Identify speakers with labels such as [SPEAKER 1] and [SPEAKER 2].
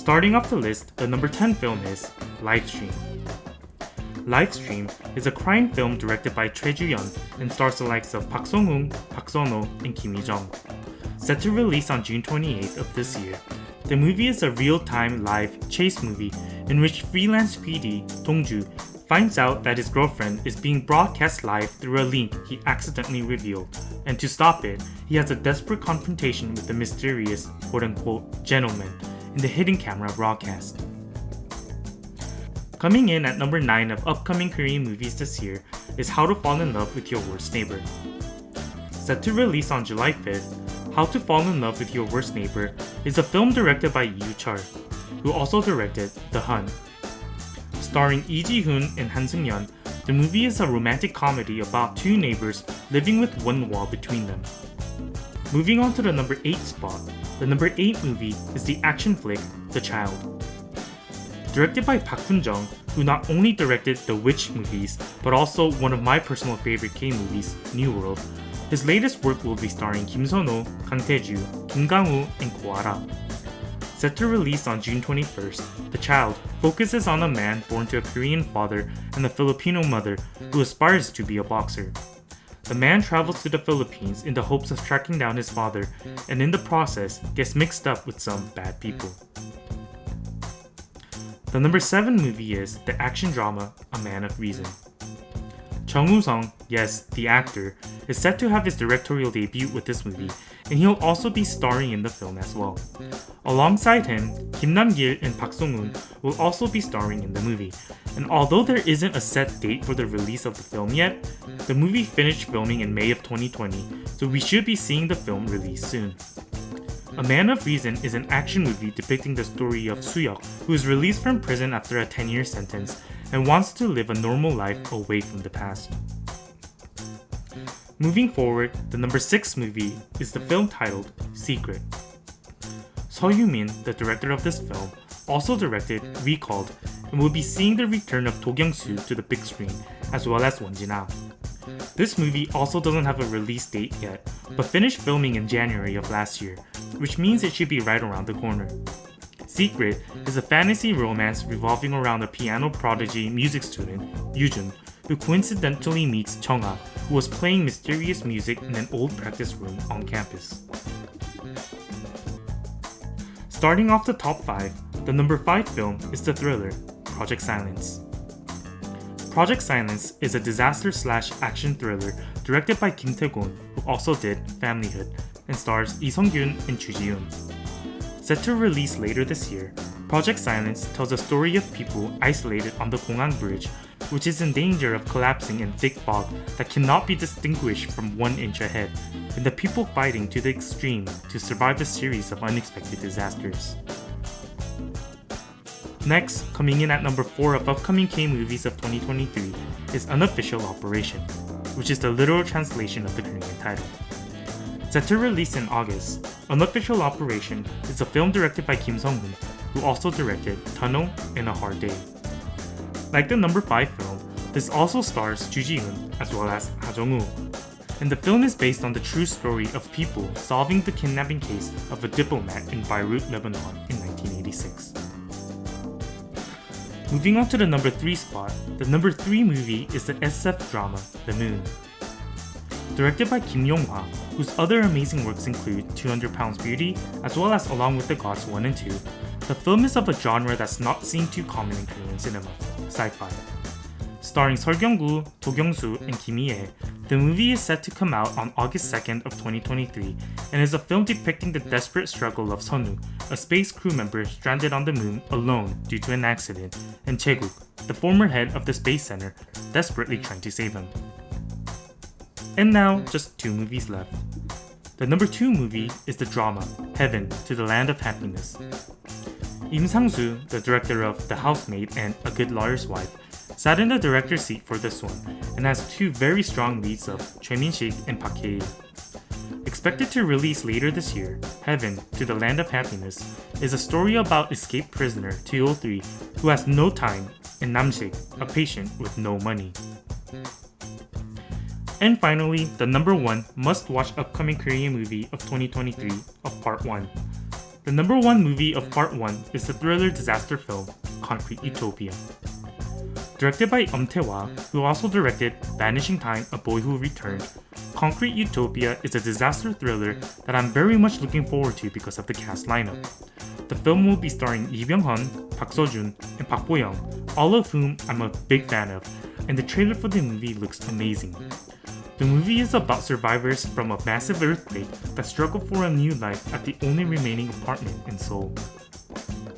[SPEAKER 1] Starting off the list, the number 10 film is Livestream. Livestream is a crime film directed by Choi Ju-yeon and stars the likes of Park Sung-hoon, Park Sun-ho, and Kim Hee-jung. Set to release on June 28th of this year, the movie is a real-time live chase movie in which freelance PD Dong-ju finds out that his girlfriend is being broadcast live through a link he accidentally revealed, and to stop it, he has a desperate confrontation with the mysterious quote-unquote gentleman in the hidden camera broadcast. Coming in at number 9 of upcoming Korean movies this year is How to Fall in Love with Your Worst Neighbor. Set to release on July 5th, How to Fall in Love with Your Worst Neighbor is a film directed by Yoo Chul, who also directed The Hun. Starring Lee Ji-hoon and Han Seung-yeon, the movie is a romantic comedy about two neighbors living with one wall between them. Moving on to the number 8 spot, the number 8 movie is the action flick The Child. Directed by Park Hoon-jung, who not only directed the Witch movies, but also one of my personal favorite K-movies, New World, his latest work will be starring Kim Sun-ho, Kang Tae-ju, Kim Kang-woo, and Ko Ara. Set to release on June 21st, The Child focuses on a man born to a Korean father and a Filipino mother who aspires to be a boxer. The man travels to the Philippines in the hopes of tracking down his father, and in the process gets mixed up with some bad people. The number 7 movie is the action drama A Man of Reason. Chung Woo-sung, yes, the actor, is set to have his directorial debut with this movie, and he'll also be starring in the film as well. Alongside him, Kim Nam-gil and Park Sung-hoon will also be starring in the movie, and although there isn't a set date for the release of the film yet, the movie finished filming in May of 2020, so we should be seeing the film released soon. A Man of Reason is an action movie depicting the story of Soo-yeok, who is released from prison after a 10-year sentence and wants to live a normal life away from the past. Moving forward, the number 6 movie is the film titled Secret. Seo Yu-min, the director of this film, also directed Recalled and will be seeing the return of Do Kyung-soo to the big screen, as well as Won Jin-ah. This movie also doesn't have a release date yet, but finished filming in January of last year, which means it should be right around the corner. Secret is a fantasy romance revolving around a piano prodigy music student, Yoo-jun, who coincidentally meets Chung-ah, who was playing mysterious music in an old practice room on campus. Starting off the top 5, the number 5 film is the thriller Project Silence. Project Silence is a disaster/action thriller directed by Kim Tae-gon, who also did Familyhood, and stars Lee Sung-kyun and Chu Ji-yoon. Set to release later this year, Project Silence tells a story of people isolated on the Gonggang Bridge, which is in danger of collapsing in thick fog that cannot be distinguished from 1 inch ahead, and the people fighting to the extreme to survive a series of unexpected disasters. Next, coming in at number 4 of upcoming K-movies of 2023 is Unofficial Operation, which is the literal translation of the Korean title. Set to release in August, Unofficial Operation is a film directed by Kim Sung-hoon, who also directed Tunnel and A Hard Day. Like the number 5 film, this also stars Ju Ji-hoon as well as Ha Jong-woo, and the film is based on the true story of people solving the kidnapping case of a diplomat in Beirut, Lebanon in 1986. Moving on to the number 3 spot, the number 3 movie is the SF drama The Moon. Directed by Kim Yong-hwa, whose other amazing works include 200 Pounds Beauty, as well as Along with the Gods 1 and 2, the film is of a genre that's not seen too common in Korean cinema, sci-fi. Starring Seol Kyung-gu, Do Kyung-soo, and Kim Hee-ae, the movie is set to come out on August 2nd of 2023 and is a film depicting the desperate struggle of Sunwoo, a space crew member stranded on the moon alone due to an accident, and Chae-guk, the former head of the Space Center, desperately trying to save him. And now, just 2 movies left. The number 2 movie is the drama Heaven to the Land of Happiness. Im Sang-soo, the director of The Housemaid and A Good Lawyer's Wife, sat in the director's seat for this one and has 2 very strong leads of Choi Min-sik and Park Hae-il. Expected to release later this year, Heaven to the Land of Happiness is a story about escaped prisoner 203 who has no time and Nam-sik, a patient with no money. And finally, the number 1 must-watch upcoming Korean movie of 2023 of Part 1, The number 1 movie of Part 1 is the thriller disaster film Concrete Utopia. Directed by Tae-hwa, who also directed Vanishing Time, A Boy Who Returned, Concrete Utopia is a disaster thriller that I'm very much looking forward to because of the cast lineup. The film will be starring Lee Byung-hun, Park Seo-joon, and Park Bo-young, all of whom I'm a big fan of, and the trailer for the movie looks amazing. The movie is about survivors from a massive earthquake that struggle for a new life at the only remaining apartment in Seoul.